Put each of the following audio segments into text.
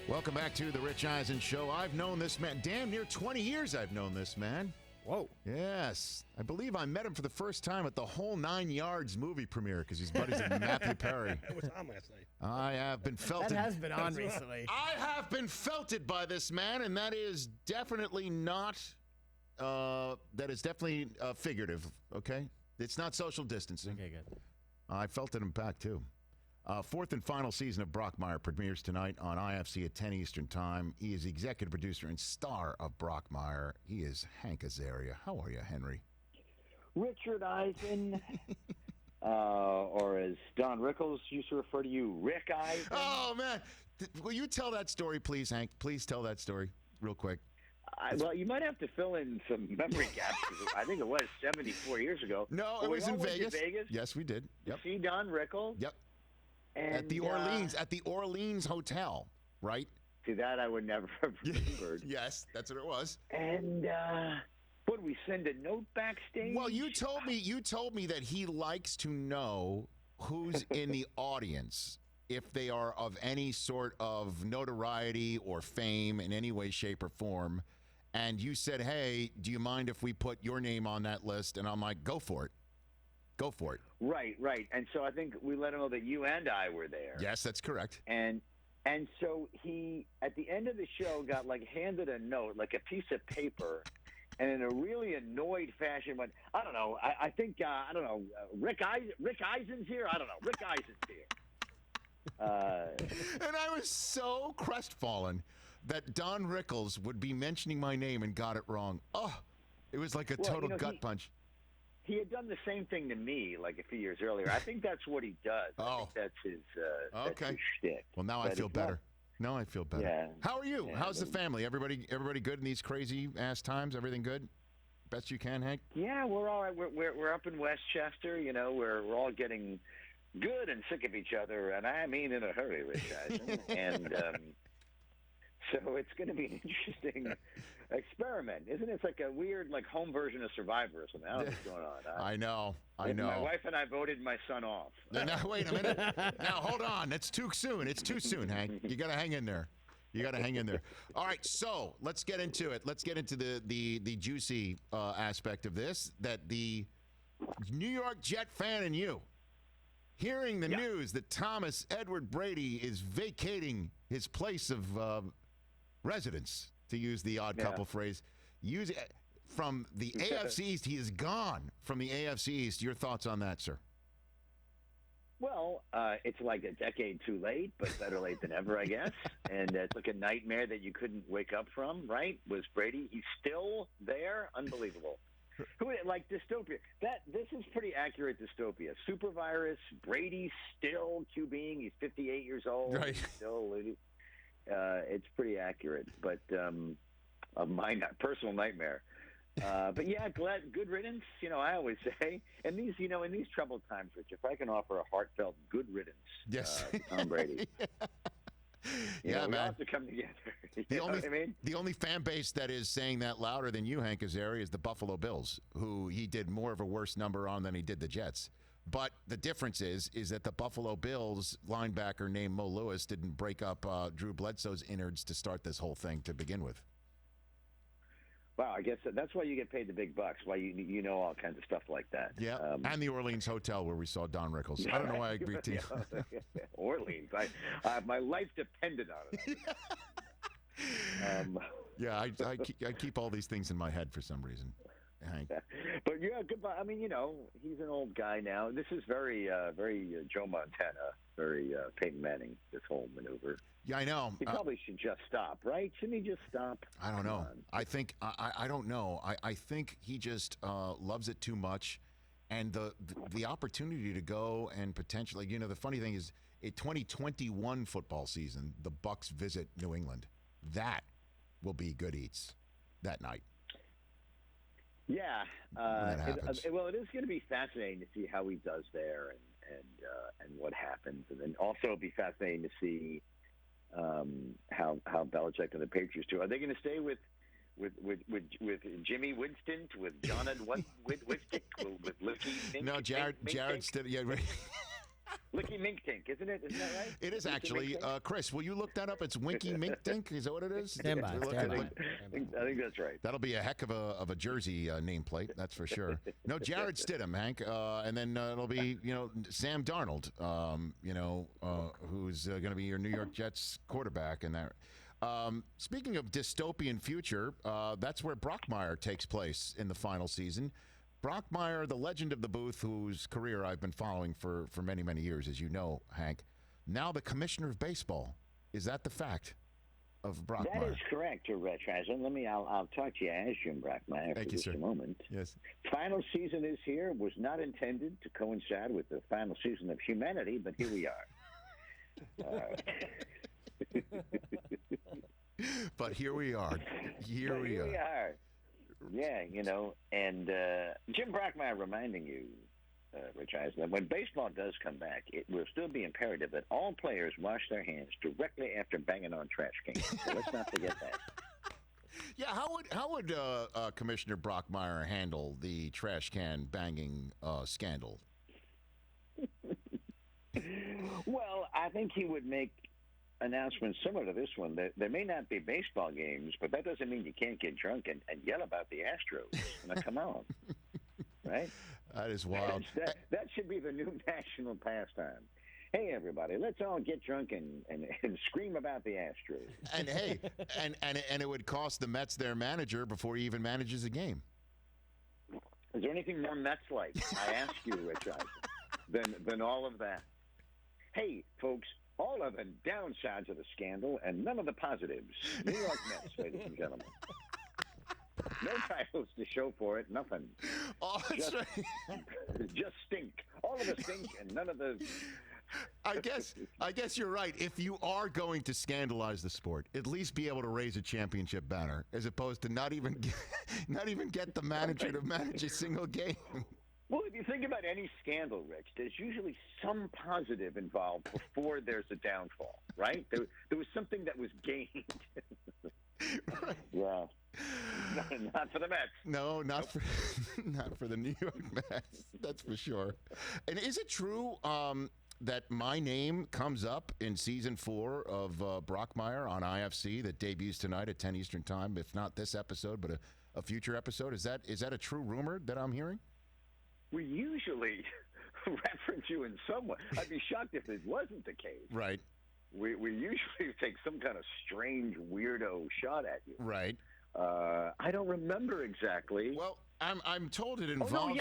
Welcome back to the Rich Eisen Show. I've known this man, damn near 20 years I've known this man. Whoa. Yes. I believe I met him for the first time at the Whole 9 Yards movie premiere because he's buddies with Matthew Perry. It was on last night. I have been felted. That has been on recently. I have been felted by this man, and that is definitely not, figurative, okay? It's not social distancing. Okay, good. I felted him back, too. Fourth and final season of Brockmire premieres tonight on IFC at 10 Eastern Time. He is the executive producer and star of Brockmeyer. He is Hank Azaria. How are you, Henry? Richard Eisen, or as Don Rickles used to refer to you, Rick Eisen. Oh, man. Will you tell that story, please, Hank? Please tell that story real quick. Well, you might have to fill in some memory gaps. I think it was 74 years ago. No, it was in Vegas. Yes, we did. Yep. See Don Rickles? Yep. And, at the Orleans Hotel, right? See, that I would never have remembered. Yes, that's what it was. And what, we send a note backstage? Well, you told me that he likes to know who's in the audience, if they are of any sort of notoriety or fame in any way, shape, or form. And you said, hey, do you mind if we put your name on that list? And I'm like, go for it. Go for it. Right. And so I think we let him know that you and I were there. Yes, that's correct. And so he, at the end of the show, got handed a note, like a piece of paper, and in a really annoyed fashion went, I don't know, I think, Rick Eisen's here? I don't know, Rick Eisen's here. And I was so crestfallen that Don Rickles would be mentioning my name and got it wrong. Oh, it was like a total gut punch. He had done the same thing to me a few years earlier. I think that's what he does. I think that's his shtick. Well, now I feel better. Now I feel better. Yeah. How are you? How's the family? Everybody good in these crazy ass times? Everything good? Best you can, Hank? Yeah, we're all right. We're up in Westchester. We're all getting good and sick of each other, and I mean in a hurry, Rich Eisen. And so it's going to be an interesting experiment, isn't it? It's like a weird, home version of Survivor or something. I don't know what's going on. I know. My wife and I voted my son off. Now, wait a minute. Now, hold on. That's too soon. It's too soon, Hank. You got to hang in there. All right, so let's get into it. Let's get into the juicy aspect of this, that the New York Jet fan in you, hearing the news that Thomas Edward Brady is vacating his place of residence, to use the odd couple phrase, from the AFC East. He is gone from the AFC East. Your thoughts on that, sir? Well, it's like a decade too late, but better late than ever, I guess. And it's like a nightmare that you couldn't wake up from, right? Was Brady. He's still there? Unbelievable. Dystopia. This is pretty accurate dystopia. Super virus, Brady still QBing. He's 58 years old. Right. Still, it's pretty accurate, but my personal nightmare. But yeah, good riddance. I always say, in these troubled times, Rich, if I can offer a heartfelt good riddance, to Tom Brady. Man. We have to come together. The only fan base that is saying that louder than you, Hank Azaria, is the Buffalo Bills, who he did more of a worse number on than he did the Jets. But the difference is that the Buffalo Bills linebacker named Mo Lewis didn't break up Drew Bledsoe's innards to start this whole thing to begin with. Wow, I guess that's why you get paid the big bucks, why you know all kinds of stuff like that. Yeah, and the Orleans Hotel where we saw Don Rickles. I don't know why I agreed to you. Orleans. My life depended on it. I keep all these things in my head for some reason, Hank. But yeah, goodbye. I mean, he's an old guy now. This is very Joe Montana, very Peyton Manning, this whole maneuver. Yeah, I know. He probably should just stop, right? Shouldn't he just stop? I don't know. I think I don't know. I think he just loves it too much, and the opportunity to go and potentially, the funny thing is, a 2021 football season, the Bucs visit New England. That will be good eats that night. Yeah. It is going to be fascinating to see how he does there and what happens, and then also it'll be fascinating to see how Belichick and the Patriots do. Are they going to stay with Jimmy Winston, with John Winston, with Licky? No, Jared still. Yeah, right. Licky Mink Tink, isn't it? Isn't that right? It is Licky actually. Mink Tink? Chris, will you look that up? It's Winky Mink Dink. Is that what it is? Stand by. Look Stand at by. it. I think that's right. That'll be a heck of a jersey nameplate, that's for sure. No, Jared Stidham, Hank, and then it'll be Sam Darnold, who's going to be your New York Jets quarterback, and that. Speaking of dystopian future, that's where Brockmeyer takes place in the final season. Brockmeyer, the legend of the booth, whose career I've been following for many, many years, as you know, Hank. Now the commissioner of baseball. Is that the fact of Brockmeyer? That is correct, Rich Eisen. I'll talk to you as Jim Brockmeyer for just a moment. Yes. Final season is here. Was not intended to coincide with the final season of humanity, but here we are. But here we are. Here we are. Yeah, and Jim Brockmeyer reminding you, Rich Eisen, that when baseball does come back, it will still be imperative that all players wash their hands directly after banging on trash cans. So let's not forget that. Yeah, how would Commissioner Brockmeyer handle the trash can banging scandal? Well, I think he would make announcements similar to this one. There may not be baseball games, but that doesn't mean you can't get drunk and yell about the Astros. Now, come on. Right? That is wild. That should be the new national pastime. Hey, everybody, let's all get drunk and scream about the Astros. And hey, and it would cost the Mets their manager before he even manages a game. Is there anything more Mets-like, I ask you, Rich Eisen, than all of that? Hey, folks, all of the downsides of the scandal and none of the positives. New York Mets, ladies and gentlemen. No titles to show for it, nothing. Oh, that's right. Just stink. All of the stink and none of the... I guess you're right. If you are going to scandalize the sport, at least be able to raise a championship banner, as opposed to not even get the manager to manage a single game. Well, if you think about any scandal, Rich, there's usually some positive involved before there's a downfall, right? There was something that was gained. Right. Yeah. Not for the Mets. No, not for the New York Mets. That's for sure. And is it true that my name comes up in season 4 of Brockmeyer on IFC that debuts tonight at 10 Eastern Time? If not this episode, but a future episode. Is that a true rumor that I'm hearing? We usually reference you in some way. I'd be shocked if it wasn't the case. Right. We usually take some kind of strange weirdo shot at you. Right. I don't remember exactly. Well, I'm told it involves. Oh no,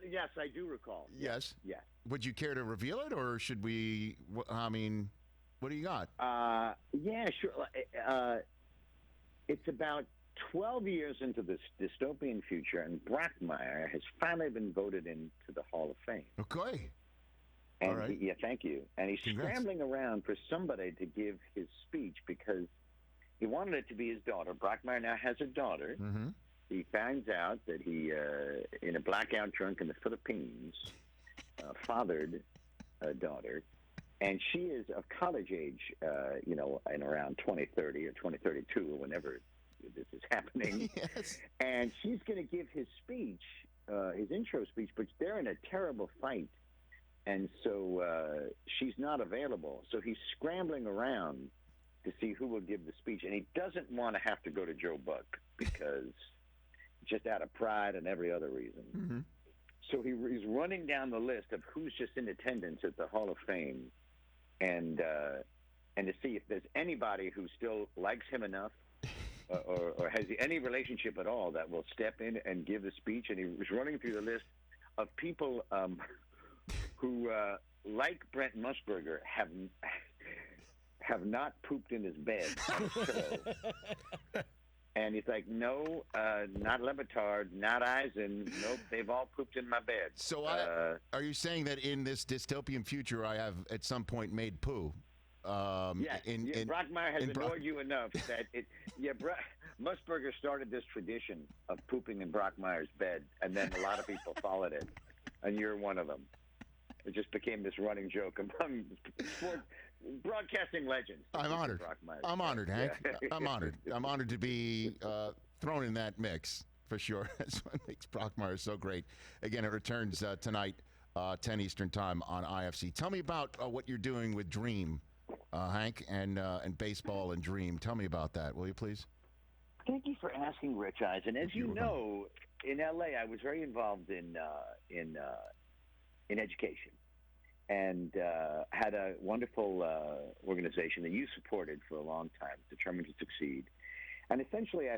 yes, I do recall. Yes. Yes. Would you care to reveal it, or should we? I mean, what do you got? Yeah, sure. It's about 12 years into this dystopian future, and Brockmeyer has finally been voted into the Hall of Fame. Okay. And all right. Thank you. And he's Congrats. scrambling around for somebody to give his speech because he wanted it to be his daughter. Brockmeyer now has a daughter. Mm-hmm. He finds out that he, in a blackout drunk in the Philippines, fathered a daughter. And she is of college age, in around 2030 or 2032 or whenever this is happening. Yes. And she's going to give his speech, his intro speech, but they're in a terrible fight. And so she's not available. So he's scrambling around to see who will give the speech. And he doesn't want to have to go to Joe Buck because just out of pride and every other reason. Mm-hmm. So he's running down the list of who's just in attendance at the Hall of Fame and to see if there's anybody who still likes him enough or has any relationship at all that will step in and give the speech. And he was running through the list of people who, like Brent Musburger, have not pooped in his bed. And he's like, no, not Levitard, not Eisen. Nope, they've all pooped in my bed. So are you saying that in this dystopian future I have at some point made poo? Yes, Brockmeyer has annoyed you enough that Musburger started this tradition of pooping in Brockmeyer's bed, and then a lot of people followed it, and you're one of them. It just became this running joke among broadcasting legends. I'm honored. I'm honored, Hank. Yeah. I'm honored. I'm honored to be thrown in that mix, for sure. That's what makes Brockmeyer so great. Again, it returns tonight 10 Eastern time on IFC. Tell me about what you're doing with Dream, Hank, and baseball and Dream. Tell me about that, will you please? Thank you for asking, Rich Eisen. As you know, in LA, I was very involved in education, and had a wonderful organization that you supported for a long time, Determined to Succeed. And essentially, I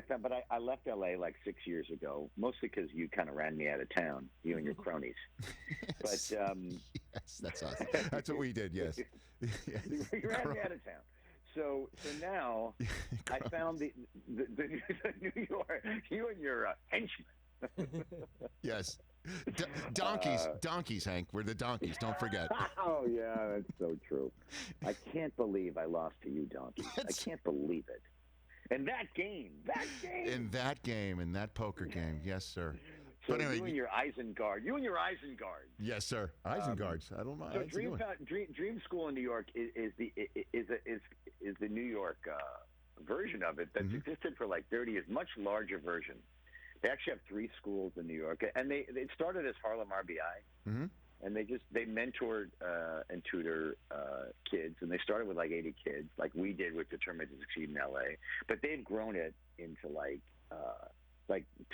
left LA like 6 years ago, mostly because you kind of ran me out of town, you and your cronies. Yes. But yes, that's us. That's what we did. Yes, yes. You ran me out of town. So now I found the New York, you and your henchmen. Yes. Donkeys, Hank. We're the donkeys. Don't forget. Oh, yeah, that's so true. I can't believe I lost to you, donkeys. I can't believe it. And that game. In that poker game. Yes, sir. So but anyway, you and your Eisen guard. Yes, sir. Eisen guards. I don't mind. So Dream School in New York is the New York version of it that's existed for like 30 years, much larger version. They actually have 3 schools in New York, and it started as Harlem RBI, and they mentored and tutor kids, and they started with like 80 kids, like we did with Determined to Succeed in LA, but they've grown it into like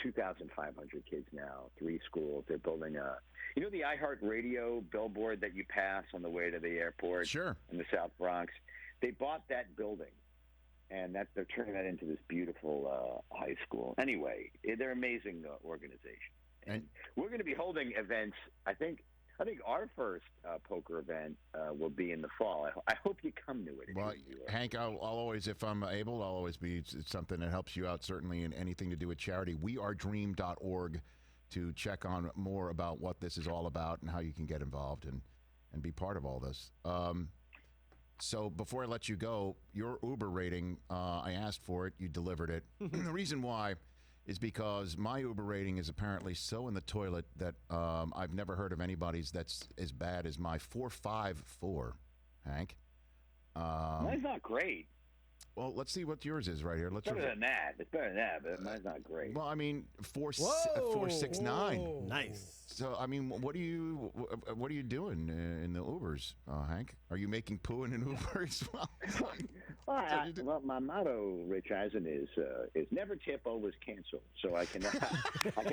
2,500 kids now, 3 schools. They're building the iHeartRadio billboard that you pass on the way to the airport, sure, in the South Bronx. They bought that building. And they're turning that into this beautiful high school. Anyway, they're an amazing organization. And we're going to be holding events. I think our first poker event will be in the fall. I hope you come to it. Well, Hank, I'll always, if I'm able, I'll always be. It's something that helps you out, certainly, in anything to do with charity. wearedream.org to check on more about what this is all about and how you can get involved and be part of all this. So before I let you go, your Uber rating, I asked for it, you delivered it. The reason why is because my Uber rating is apparently so in the toilet that I've never heard of anybody's that's as bad as my 454, Hank. Mine's not great. Well, let's see what yours is right here. It's better than that, but mine's not great. Well, I mean, 469. Nice. So, I mean, what are you doing in the Ubers, Hank? Are you making poo in an Uber as well? Well, my motto, Rich Eisen, is never tip, always cancel. So I can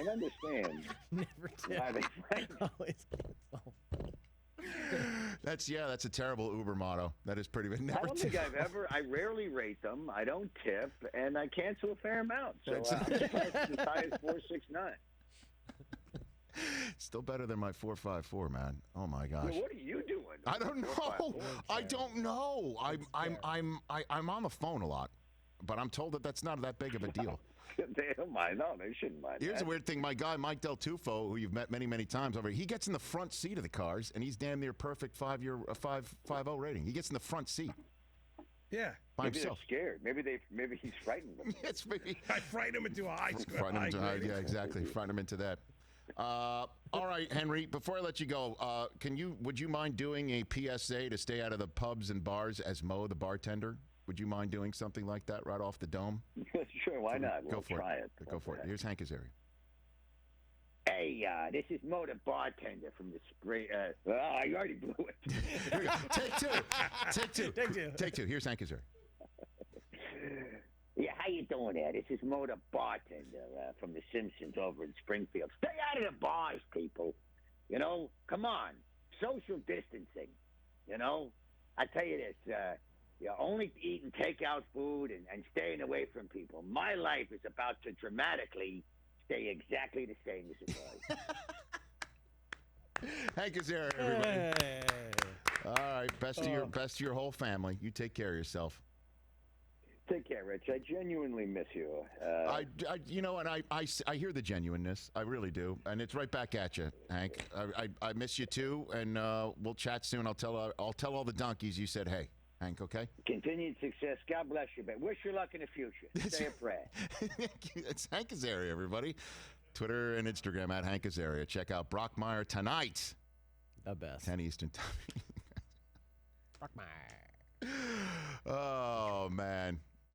understand. Never tip, always cancel. That's a terrible Uber motto. That is pretty. I don't think I rarely rate them. I don't tip, and I cancel a fair amount. So I'm surprised it's as high as 469. Still better than my 454, man. Oh my gosh. Well, what are you doing? I don't know. I don't know. I'm on the phone a lot, but I'm told that that's not that big of a deal. They don't mind. No, they shouldn't mind. Here's a weird thing. My guy, Mike Del Tufo, who you've met many, many times over, he gets in the front seat of the cars, and he's damn near perfect 5.0 rating. He gets in the front seat. Yeah. By maybe himself. They're scared. Maybe he's frightened them. Yes, maybe. I frighten him into a high score. Yeah, exactly. Frighten him into that. All right, Henry, before I let you go, would you mind doing a PSA to stay out of the pubs and bars as Moe, the bartender? Would you mind doing something like that right off the dome? Sure, why not? We'll try it. Go for it. Here's Hank Azaria. Hey, this is Moe, the bartender from the spring. I already blew it. Here we go. Take two. Here's Hank Azaria. Yeah, how you doing there? This is Moe, the bartender from The Simpsons over in Springfield. Stay out of the bars, people. You know, come on. Social distancing. You know, I tell you this. You're only eating takeout food and staying away from people. My life is about to dramatically stay exactly the same as it was. Hank Azaria, everybody. Hey. All right, best to your whole family. You take care of yourself. Take care, Rich. I genuinely miss you. You know, and I hear the genuineness. I really do, and it's right back at you, Hank. I miss you too, and we'll chat soon. I'll tell all the donkeys you said hey, Hank. Okay. Continued success. God bless you, but wish you luck in the future. Stay a prayer. It's Hank Azaria, everybody. Twitter and Instagram at Hank Azaria. Check out Brockmire tonight. The best. 10 Eastern time. Brockmire. Oh man.